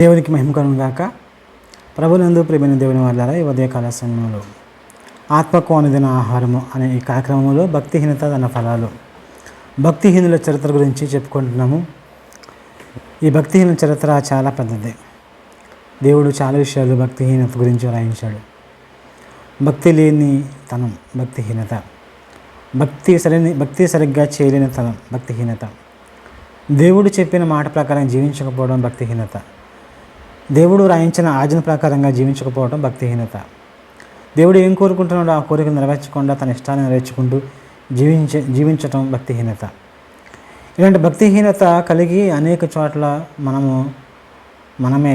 దేవునికి మహిమ కలుగును గాక. ప్రభునందు ప్రియమైన దేవుని వాళ్ళారా, ఈ ఉదయకాల సమయంలో ఆత్మకు అనుదిన ఆహారము అనే ఈ కార్యక్రమంలో భక్తిహీనత తన ఫలాలు, భక్తిహీనుల చరిత్ర గురించి చెప్పుకుంటున్నాము. ఈ భక్తిహీన చరిత్ర చాలా పెద్దది. దేవుడు చాలా విషయాలు భక్తిహీనత గురించి వ్రాయించాడు. భక్తి లేని తనం భక్తిహీనత, భక్తి సరిగ్గా చేయలేని తనం భక్తిహీనత, దేవుడు చెప్పిన మాట ప్రకారం జీవించకపోవడం భక్తిహీనత, దేవుడు రాయించిన ఆజ్ఞ ప్రకారంగా జీవించకపోవడం భక్తిహీనత, దేవుడు ఏం కోరుకుంటున్నాడో ఆ కోరికను నెరవేర్చకుండా తన ఇష్టాన్ని నెరవేర్చుకుంటూ జీవించటం భక్తిహీనత. ఇలాంటి భక్తిహీనత కలిగి అనేక చోట్ల మనమే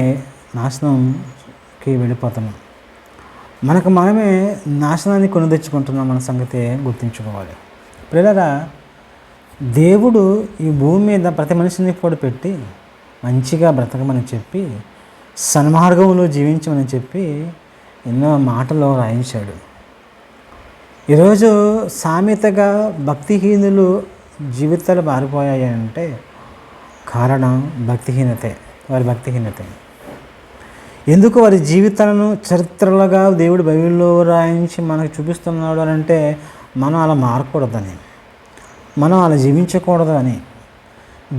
నాశనంకి వెళ్ళిపోతున్నాం. మనమే నాశనాన్ని కొని తెచ్చుకుంటున్నాం. మన సంగతి గుర్తుంచుకోవాలి. పిల్లరా, దేవుడు ఈ భూమి మీద ప్రతి మనిషిని కూడా పెట్టి మంచిగా బ్రతకమని చెప్పి, సన్మార్గంలో జీవించమని చెప్పి ఎన్నో మాటలు రాయించాడు. ఈరోజు సామెతగా భక్తిహీనులు జీవితాలు మారిపోయాయి అంటే కారణం భక్తిహీనతే. ఎందుకు వారి జీవితాలను చరిత్రలుగా దేవుడు బైబిల్లో రాయించి మనకు చూపిస్తున్నాడు అని అంటే మనం అలా మారకూడదని, మనం అలా జీవించకూడదు అని.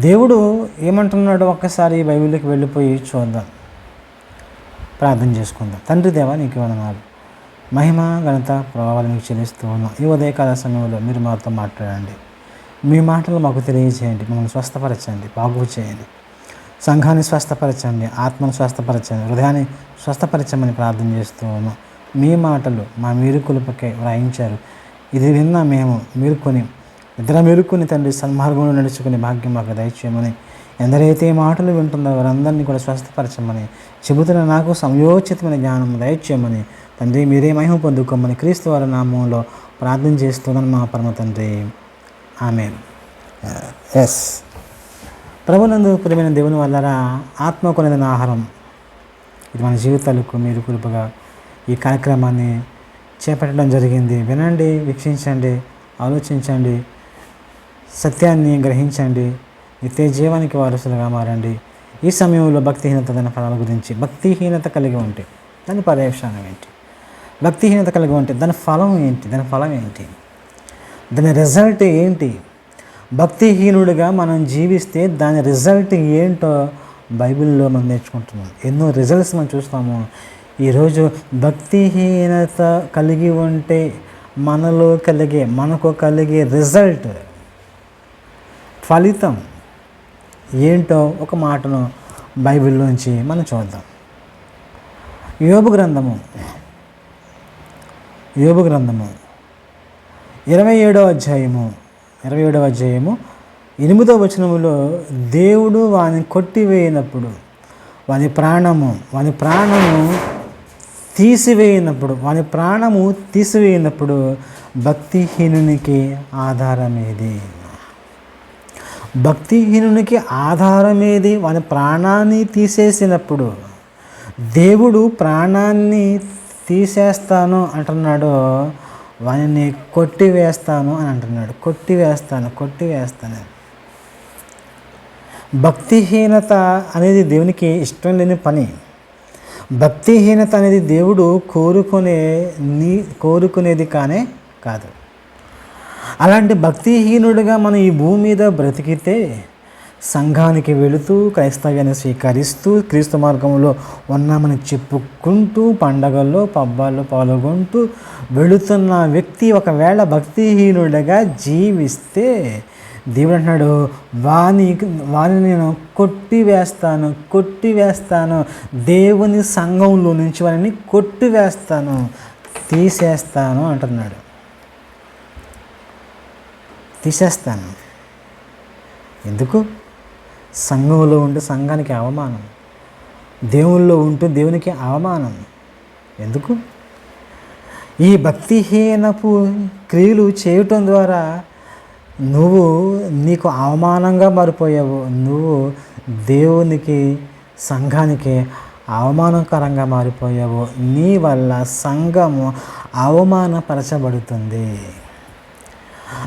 దేవుడు ఏమంటున్నాడో ఒక్కసారి బైబిల్లోకి వెళ్ళిపోయి చూద్దాం, ప్రార్థన చేసుకుందాం. తండ్రి దేవా, నీకు వందనాలు. మహిమ ఘనత ప్రభావాలు మీకు చెల్లిస్తూ ఉన్నాం. ఈ ఉదయకాల సమయంలో మీరు మాతో మాట్లాడండి. మీ మాటలు మాకు తెలియజేయండి. మమ్మల్ని స్వస్థపరచండి, బాగు చేయండి. సంఘాన్ని స్వస్థపరచండి, ఆత్మను స్వస్థపరచండి, హృదయాన్ని స్వస్థపరచమని ప్రార్థన చేస్తూ ఉన్నాం. మీ మాటలు మా మేలుకొలుపుకే వ్రాయించారు. ఇది విన్నా మేము మేలుకొని తండ్రి సన్మార్గంలో నడుచుకునే భాగ్యం మాకు దయచేయమని, ఎందరైతే మాటలు వింటుందో వారందరినీ కూడా స్వస్థపరచమని చెబుతున్న నాకు సమయోచితమైన జ్ఞానం దయచేయమని తండ్రి మీరే మహిమ పొందుకోమని క్రీస్తు వారి నామంలో ప్రార్థన చేస్తున్నాను మా పరమ తండ్రి. ఆమేన్. ఎస్, ప్రభునందు ప్రియమైన దేవుని వల్ల ఆత్మ కొనేదైన ఆహారం, ఇది మన జీవితాలకు మీరు కులుపుగా ఈ కార్యక్రమాన్ని చేపట్టడం జరిగింది. వినండి, వీక్షించండి, ఆలోచించండి, సత్యాన్ని గ్రహించండి, నిత్య జీవానికి వారసులుగా మారండి. ఈ సమయంలో భక్తిహీనత దాని ఫలాల గురించి, భక్తిహీనత కలిగి ఉంటే దాని పర్యవసానం ఏంటి, భక్తిహీనత కలిగి ఉంటే దాని ఫలం ఏంటి, దాని రిజల్ట్ ఏంటి, భక్తిహీనుడిగా మనం జీవిస్తే దాని రిజల్ట్ ఏంటో బైబిల్లో మనం నేర్చుకుంటున్నాం. ఎన్నో రిజల్ట్స్ మనం చూస్తాము. ఈరోజు భక్తిహీనత కలిగి ఉంటే మనకు కలిగే రిజల్ట్, ఫలితం ఏంటో ఒక మాటను బైబిల్లోంచి మనం చూద్దాం. యోబు గ్రంథము 27వ అధ్యాయము 8వ వచనములో దేవుడు వాని కొట్టివేయినప్పుడు, వాని ప్రాణము తీసివేయినప్పుడు భక్తిహీనునికి ఆధారమేది? భక్తిహీనునికి ఆధారమేది? వాని ప్రాణాన్ని తీసేసినప్పుడు, దేవుడు ప్రాణాన్ని తీసేస్తాను అంటున్నాడు, వానిని కొట్టివేస్తాను అని అంటున్నాడు. కొట్టివేస్తాను. భక్తిహీనత అనేది దేవునికి ఇష్టం లేని పని. భక్తిహీనత అనేది దేవుడు కోరుకునేది కాదు. అలాంటి భక్తిహీనుడిగా మనం ఈ భూమి మీద బ్రతికితే, సంఘానికి వెళుతూ క్రైస్తవ్యాన్ని స్వీకరిస్తూ క్రీస్తు మార్గంలో ఉన్నామని చెప్పుకుంటూ పండగల్లో పబ్బాల్లో పాల్గొంటూ వెళుతున్న వ్యక్తి ఒకవేళ భక్తిహీనుడిగా జీవిస్తే, దేవుడు అంటున్నాడు, వాని నేను కొట్టివేస్తాను. దేవుని సంఘంలో నుంచి వారిని కొట్టివేస్తాను, తీసేస్తాను అంటున్నాడు. తీసేస్తాను. ఎందుకు? సంఘంలో ఉంటే సంఘానికి అవమానం, దేవుల్లో ఉంటూ దేవునికి అవమానం. ఎందుకు? ఈ భక్తిహీనపు క్రియలు చేయటం ద్వారా నీకు అవమానంగా మారిపోయావు. నువ్వు దేవునికి, సంఘానికి అవమానకరంగా మారిపోయావు. నీ వల్ల సంఘము అవమానపరచబడుతుంది.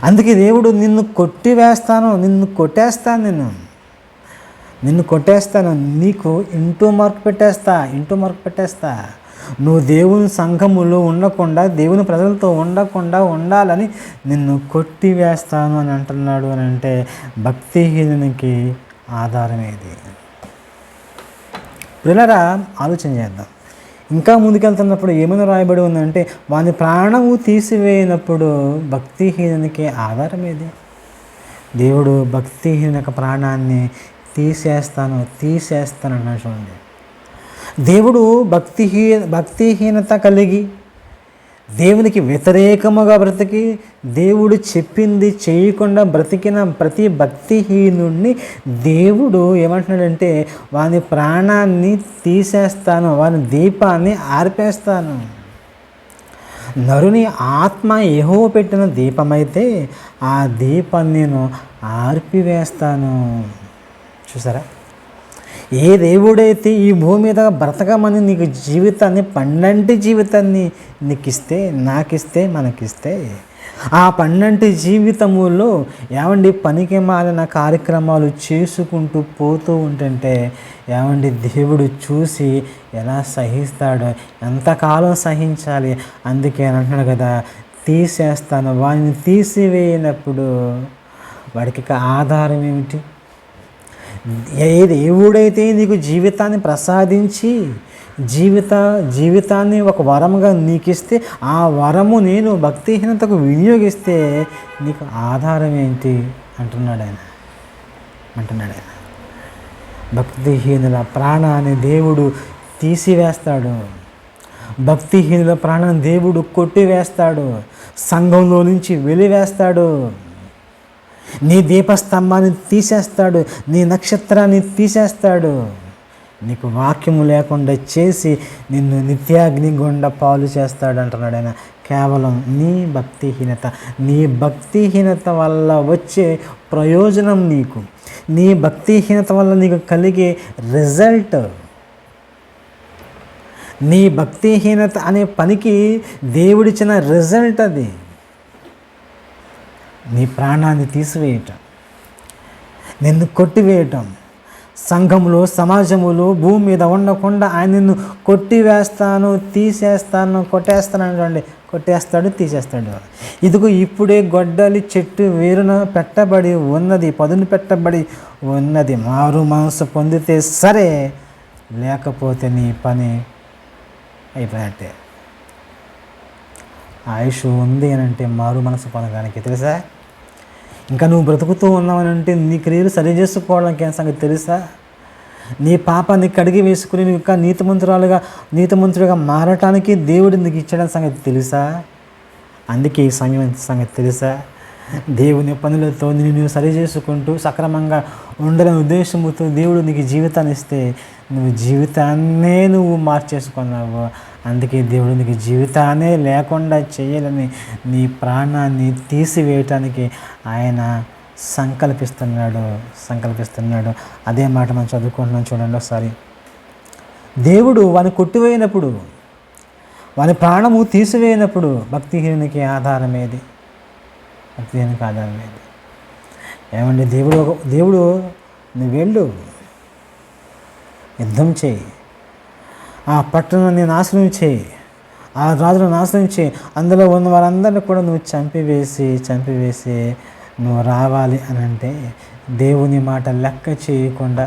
అందుకే దేవుడు నిన్ను కొట్టేస్తాను, నిన్ను కొట్టేస్తాను, నీకు ఇంటూ మార్క్ పెట్టేస్తా. నువ్వు దేవుని సంఘములో ఉండకుండా, దేవుని ప్రజలతో ఉండకుండా ఉండాలని నిన్ను కొట్టివేస్తాను అని అంటున్నాడు. అని అంటే భక్తిహీనునికి ఆధారమేది. పిల్లరా, ఆలోచన చేద్దాం. ఇంకా ముందుకెళ్తున్నప్పుడు ఏమైనా రాయబడి ఉందంటే, వాని ప్రాణము తీసివేయనప్పుడు భక్తిహీనునికి ఆధారమేది. దేవుడు భక్తిహీన యొక్క ప్రాణాన్ని తీసేస్తాను అన్నాడు. చూడండి, దేవుడు భక్తిహీనత కలిగి దేవునికి వ్యతిరేకముగా బ్రతికి దేవుడు చెప్పింది చేయకుండా బ్రతికిన ప్రతి భక్తిహీనుడిని దేవుడు ఏమంటున్నాడంటే, వాని ప్రాణాన్ని తీసేస్తాను, వాని దీపాన్ని ఆర్పేస్తాను. నరుని ఆత్మ యెహోవా పెట్టిన దీపమైతే ఆ దీపాన్ని నేను ఆర్పివేస్తాను. చూసారా, ఏ దేవుడైతే ఈ భూమి మీద బ్రతకమని నీకు జీవితాన్ని, పండంటి జీవితాన్ని నీకిస్తే, నాకిస్తే, మనకిస్తే, ఆ పండంటి జీవితములో పనికి మాలిన కార్యక్రమాలు చేసుకుంటూ పోతూ ఉంటుంటే దేవుడు చూసి ఎలా సహిస్తాడో, ఎంతకాలం సహించాలి. అందుకే అంటున్నాడు కదా, తీసేస్తాను. వాడిని తీసివేయనప్పుడు వాడికి ఆధారం ఏమిటి? ఏ దేవుడైతే నీకు జీవితాన్ని ప్రసాదించి జీవితాన్ని ఒక వరముగా నీకిస్తే, ఆ వరము నేను భక్తిహీనతకు వినియోగిస్తే నీకు ఆధారం ఏంటి అంటున్నాడు ఆయన. భక్తిహీనుల ప్రాణాన్ని దేవుడు తీసివేస్తాడు. భక్తిహీనుల ప్రాణాన్ని దేవుడు కొట్టివేస్తాడు, సంఘంలో నుంచి వెలివేస్తాడు. నీ దీపస్తంభాన్ని తీసేస్తాడు, నీ నక్షత్రాన్ని తీసేస్తాడు. నీకు వాక్యము లేకుండా చేసి నిన్ను నిత్యాగ్ని గుండా పాలు చేస్తాడు అంటున్నాడు ఆయన. కేవలం నీ భక్తిహీనత వల్ల వచ్చే ప్రయోజనం నీకు, నీ భక్తిహీనత వల్ల నీకు కలిగే రిజల్ట్, నీ భక్తిహీనత అనే పనికి దేవుడిచ్చిన రిజల్ట్ అది. నీ ప్రాణాన్ని తీసివేయటం, నిన్ను కొట్టివేయటం, సంఘములో, సమాజములో, భూమి మీద ఉండకుండా ఆయన నిన్ను కొట్టివేస్తాను, తీసేస్తాను, కొట్టేస్తాడు, తీసేస్తాడు. ఇదిగో ఇప్పుడే గొడ్డలి చెట్టు వేరున పెట్టబడి ఉన్నది, పదును పెట్టబడి ఉన్నది. మారు మనసు పొందితే సరే, లేకపోతే నీ పని అయిపోయినట్టే. ఆయుష్ ఉంది అని అంటే మారు మనసు పొందడానికి, తెలుసా? ఇంకా నువ్వు బ్రతుకుతూ ఉన్నావని అంటే నీ క్రియలు సరి చేసుకోవడానికి ఏం సంగతి తెలుసా? నీ పాపాన్ని కడిగి వేసుకుని నువ్వు ఇంకా నీతిమంతుడిగా మారటానికి దేవుడు నీకు ఇచ్చడం సంగతి తెలుసా? అందుకే ఈ సమయం సంగతి తెలుసా? దేవుని పనులతో నువ్వు సరి చేసుకుంటూ సక్రమంగా ఉండాలనే ఉద్దేశంతో దేవుడు నీకు జీవితాన్ని ఇస్తే నువ్వు జీవితాన్నే మార్చేసుకున్నావు. అందుకే దేవుడు నీకు జీవితాన్నే లేకుండా చేయాలని, నీ ప్రాణాన్ని తీసివేయటానికి ఆయన సంకల్పిస్తున్నాడు. అదే మాట మనం చదువుకుంటున్నాం, చూడండి ఒకసారి. దేవుడు వాని కొట్టివేయినప్పుడు, వాని ప్రాణము తీసివేయినప్పుడు భక్తిహీనునికి ఆధారమేది? ఏమండి, దేవుడు నువ్వు వెళ్ళు, యుద్ధం చేయి, ఆ పట్టణాన్ని నాశనం చేయి, ఆ రాజును నాశనం చేయి, అందులో ఉన్న వారందరినీ కూడా నువ్వు చంపివేసి నువ్వు రావాలి అని అంటే దేవుని మాట లెక్క చేయకుండా,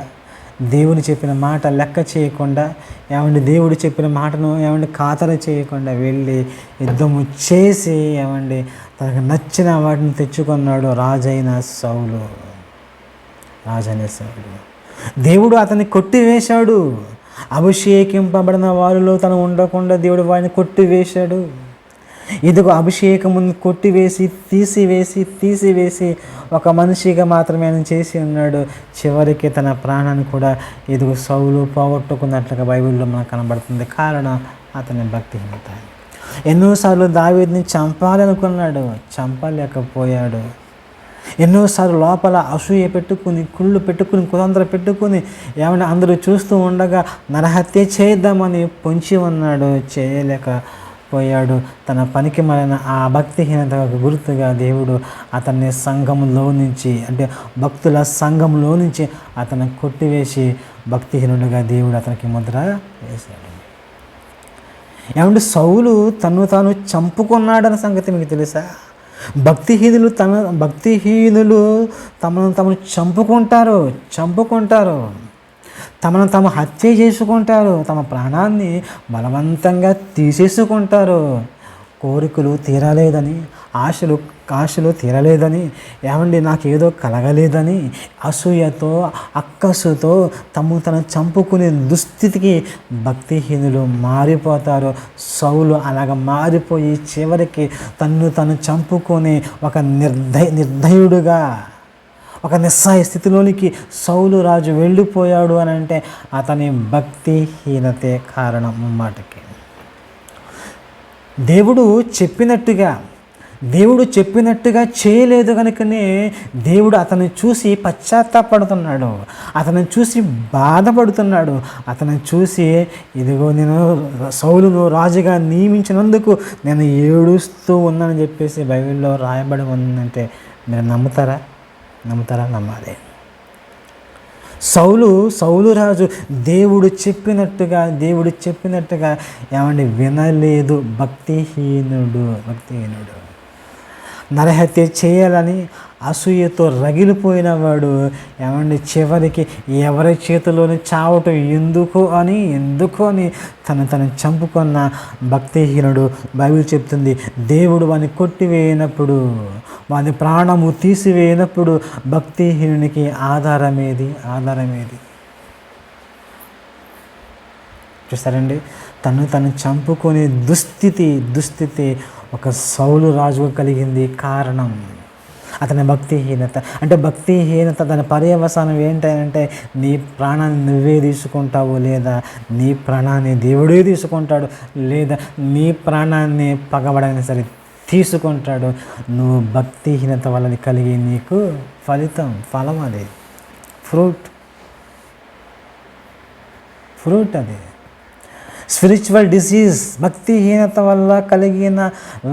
దేవుని చెప్పిన మాట లెక్క చేయకుండా, దేవుడు చెప్పిన మాటను ఖాతరు చేయకుండా వెళ్ళి యుద్ధము చేసి తనకు నచ్చిన వాటిని తెచ్చుకున్నాడు రాజైన సౌలు. దేవుడు అతన్ని కొట్టివేశాడు. అభిషేకింపబడిన వారిలో తను ఉండకుండా దేవుడు వారిని కొట్టివేశాడు. ఇదిగో అభిషేకమును కొట్టివేసి తీసివేసి ఒక మనిషిగా మాత్రమే ఆయన చేసి ఉన్నాడు. చివరికి తన ప్రాణాన్ని కూడా ఇదిగో సౌలు పోగొట్టుకున్నట్లుగా బైబిల్లో మనకు కనబడుతుంది. కారణం అతని భక్తిహీనత. ఎన్నోసార్లు దావీదుని చంపాలనుకున్నాడు, చంపలేకపోయాడు. ఎన్నోసార్లు లోపల అసూయ పెట్టుకుని, కుళ్ళు పెట్టుకుని, కుతంత్ర పెట్టుకుని అందరూ చూస్తూ ఉండగా నరహత్య చేద్దామని పొంచి ఉన్నాడు, పోయాడు. తన పనికి మాలిన ఆ భక్తిహీనతకు గుర్తుగా దేవుడు అతన్ని సంఘంలో నుంచి, అంటే భక్తుల సంఘంలో నుంచి అతన్ని కొట్టివేసి భక్తిహీనుడిగా దేవుడు అతనికి ముద్ర వేశాడు. ఏమంటే సౌలు తను తాను చంపుకున్నాడన్న సంగతి మీకు తెలుసా? భక్తిహీనులు తమను తాము చంపుకుంటారు, తమను తాము హత్య చేసుకుంటారు, తమ ప్రాణాన్ని బలవంతంగా తీసేసుకుంటారు. కోరికలు తీరలేదని, ఆశలు తీరలేదని, ఏమండి నాకేదో కలగలేదని అసూయతో అక్కసుతో తను చంపుకునే దుస్థితికి భక్తిహీనులు మారిపోతారు. సౌలు అలాగ మారిపోయి చివరికి తను చంపుకొని ఒక నిర్దయుడుగా, ఒక నిస్సహాయ స్థితిలోనికి సౌలు రాజు వెళ్ళిపోయాడు అని అంటే అతని భక్తిహీనతే కారణం. మాటకి దేవుడు చెప్పినట్టుగా చేయలేదు కనుకనే దేవుడు అతన్ని చూసి పశ్చాత్తాపడుతున్నాడు, అతన్ని చూసి బాధపడుతున్నాడు, అతన్ని చూసి ఇదిగో నేను సౌలును రాజుగా నియమించినందుకు నేను ఏడుస్తూ ఉన్నానని చెప్పేసి బైబిల్లో రాయబడి ఉందంటే మీరు నమ్ముతారా? నమ్మాలి. సౌలు రాజు దేవుడు చెప్పినట్టుగా ఏమండి వినలేదు. భక్తిహీనుడు. నరహత్య చేయాలని అసూయతో రగిలిపోయిన వాడు ఏమండి చివరికి ఎవరి చేతిలోని చావటం ఎందుకు అని తను చంపుకున్న భక్తిహీనుడు. బైబిల్ చెప్తుంది దేవుడు వాడిని కొట్టివేయనప్పుడు, వాని ప్రాణము తీసివేయనప్పుడు భక్తిహీనునికి ఆధారమేది? చూస్తారండి, తను చంపుకునే దుస్థితి ఒక సౌలు రాజుకు కలిగింది. కారణం అతని భక్తిహీనత. అంటే భక్తిహీనత దాని పర్యవసానం ఏంటంటే నీ ప్రాణాన్ని నువ్వే తీసుకుంటావు, లేదా నీ ప్రాణాన్ని దేవుడే తీసుకుంటాడు, లేదా నీ ప్రాణాన్ని పగబడైనా సరే తీసుకుంటాడు. నువ్వు భక్తిహీనత వల్ల కలిగి నీకు ఫలం అది ఫ్రూట్ అది స్పిరిచువల్ డిసీజ్. భక్తిహీనత వల్ల కలిగిన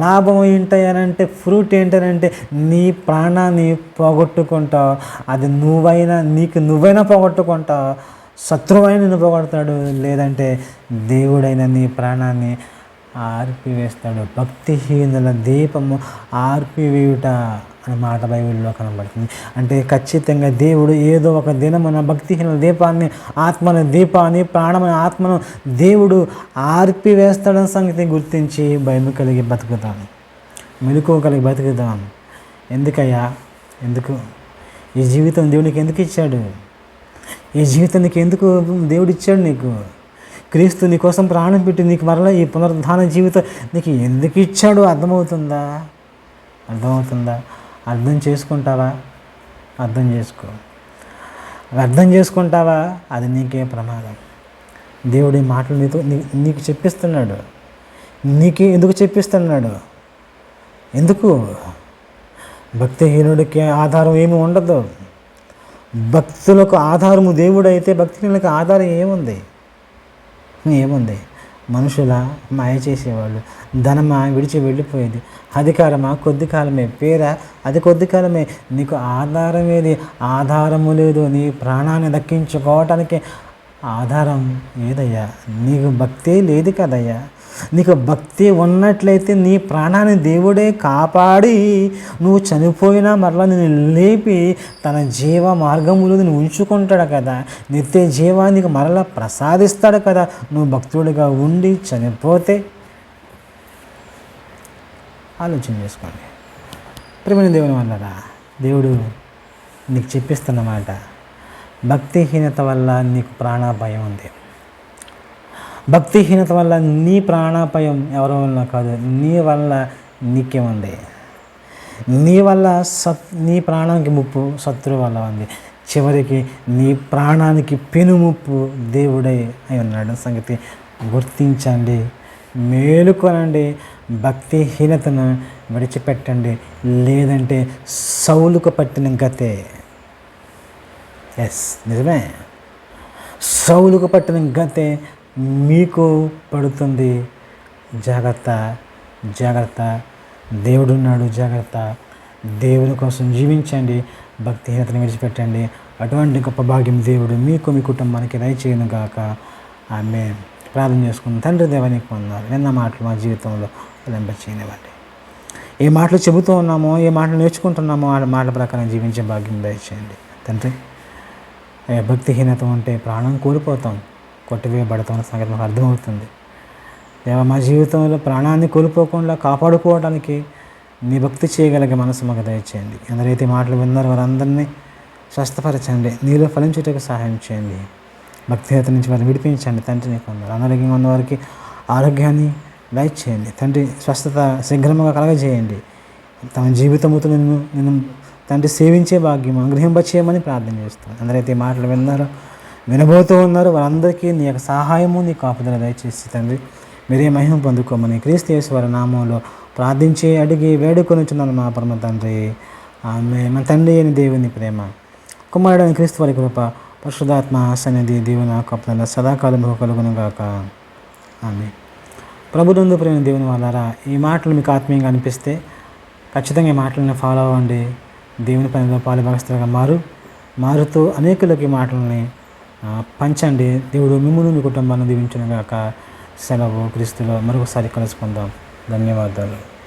లాభం ఏంటంటే ఫ్రూట్ ఏంటంటే నీ ప్రాణాన్ని పోగొట్టుకుంటావు. అది నువ్వైనా పోగొట్టుకుంటావు, శత్రువైన నిన్ను పోగొడతాడు, లేదంటే దేవుడైన నీ ప్రాణాన్ని ఆర్పివేస్తాడు. భక్తిహీనుల దీపము ఆర్పివేయుట అనే మాట బైబిల్లో కనబడుతుంది. అంటే ఖచ్చితంగా దేవుడు ఏదో ఒక దినమున భక్తిహీనుల దీపాన్ని ప్రాణమైన ఆత్మను దేవుడు ఆర్పివేస్తాడని సంగతి గుర్తించి భయం కలిగి బతుకుతాం, మెలకువ కలిగి బతుకుతాం. ఎందుకు ఈ జీవితం దేవునికి ఎందుకు ఇచ్చాడు? ఈ జీవితానికి ఎందుకు దేవుడు ఇచ్చాడు? నీకు క్రీస్తు నీ కోసం ప్రాణం పెట్టి నీకు మరలా ఈ పునరుద్ధాన జీవితం నీకు ఎందుకు ఇచ్చాడో అర్థమవుతుందా? అర్థం చేసుకుంటావా? అర్థం చేసుకుంటావా? అది నీకే ప్రమాదం. దేవుడి మాటలు నీకు చెప్పిస్తున్నాడు. ఎందుకు చెప్పిస్తున్నాడు? ఎందుకు? భక్తిహీనుడికి ఆధారం ఏమి ఉండదు. భక్తులకు ఆధారము దేవుడైతే భక్తిహీనులకు ఆధారం ఏముంది? మనుషుల మాయ చేసేవాళ్ళు. ధనమా విడిచి వెళ్ళిపోయేది, అధికారమా కొద్ది కాలమే, పేరా అది కొద్ది కాలమే. నీకు ఆధారము లేదు. నీ ప్రాణాన్ని దక్కించుకోవటానికి ఆధారం ఏదయ్యా? నీకు భక్తే లేదు కదయ్యా. నీకు భక్తి ఉన్నట్లయితే నీ ప్రాణాన్ని దేవుడే కాపాడి నువ్వు చనిపోయినా మరలా నేను లేపి తన జీవ మార్గములో నేను ఉంచుకుంటాడు కదా, నిత్య జీవానికి మరలా ప్రసాదిస్తాడు కదా. నువ్వు భక్తుడిగా ఉండి చనిపోతే ఆలోచన చేసుకోండి. ప్రియమైన దేవుని వల్లరా దేవుడు నీకు చెప్పిస్తున్నమాట, భక్తిహీనత వల్ల నీకు ప్రాణాపాయం ఉంది. భక్తిహీనత వల్ల నీ ప్రాణాపాయం ఎవరి వల్ల కాదు, నీ వల్ల నీకేముంది. నీ వల్ల నీ ప్రాణానికి ముప్పు శత్రువు వల్ల ఉంది. చివరికి నీ ప్రాణానికి పెనుముప్పు దేవుడే అయి ఉన్నాడు సంగతి గుర్తించండి, మేలుకొనండి. భక్తిహీనతను విడిచిపెట్టండి, లేదంటే సౌలుకు పట్టిన గతే. నిజమే, సౌలుకు పట్టిన గతే మీకు పడుతుంది. జాగ్రత్త, జాగ్రత్త, దేవుడున్నాడు, జాగ్రత్త. దేవుని కోసం జీవించండి, భక్తిహీనతను విడిచిపెట్టండి. అటువంటి గొప్ప భాగ్యం దేవుడు మీకు, మీ కుటుంబానికి దయచేయను గాక. ఆమె ప్రార్థన చేసుకుందాం. తండ్రి దేవ, నీకు వందనాలు. విన్న మాటలు మా జీవితంలో ఫలింపచేయనివ్వండి. ఏ మాటలు చెబుతూ ఉన్నామో, ఏ మాటలు నేర్చుకుంటున్నామో ఆ మాటల ప్రకారం జీవించే భాగ్యం దయచేయండి తండ్రి. భక్తిహీనత ఉంటే ప్రాణం కోల్పోతాం, కొట్టివేయబడతాం అన్న సంగతి మాకు అర్థమవుతుంది. దేవ, మా జీవితంలో ప్రాణాన్ని కోల్పోకుండా కాపాడుకోవడానికి నీ భక్తి చేయగలిగే మనసు మాకు దయచేయండి. ఎందరైతే మాటలు విన్నారో వారందరినీ స్వస్థపరచండి, నీలో ఫలించుటకు సహాయం చేయండి. భక్తిహీనత నుంచి వారిని విడిపించండి తండ్రి. నీకు వందనాలు. అనారోగ్యంగా ఉన్న వారికి ఆరోగ్యాన్ని దయచేయండి తండ్రి. స్వస్థత శీఘ్రముగా కలగజేయండి. తమ జీవితముతో నేను తండ్రి సేవించే భాగ్యం అనుగ్రహింపచేయమని ప్రార్థన చేస్తాను. అందరైతే మాటలు విన్నారో, వినబోతూ ఉన్నారో వారందరికీ నీ యొక్క సహాయము, నీ కాపుదల దయచేసి తండ్రి మీరే మహిమ పొందుకోమని క్రీస్తు యేసు వారి నామంలో ప్రార్థించి అడిగి వేడుకొనుచున్నాను మా పరమ తండ్రి. ఆమె. మన తండ్రి అయిన దేవుని ప్రేమ, కుమారుడైన క్రీస్తు వారి కృప, పరిశుద్ధాత్మ సన్నిధి దేవుని కాపుదల సదాకాలం కలుగును గాక. ఆమె. ప్రభునందు ప్రేమ దేవుని వాళ్ళారా, ఈ మాటలు మీకు ఆత్మీయంగా అనిపిస్తే ఖచ్చితంగా ఈ మాటలను ఫాలో అవ్వండి. దేవుని పనిలో పాలుభాగస్తులుగా మారుతూ అనేకులకి ఈ మాటలని పంచండి. దేవుడు మిమ్మల్ని, మీ కుటుంబాన్ని దీవించును గాక. సెలవు. క్రీస్తులో మరొకసారి కలుసుకుందాం. ధన్యవాదాలు.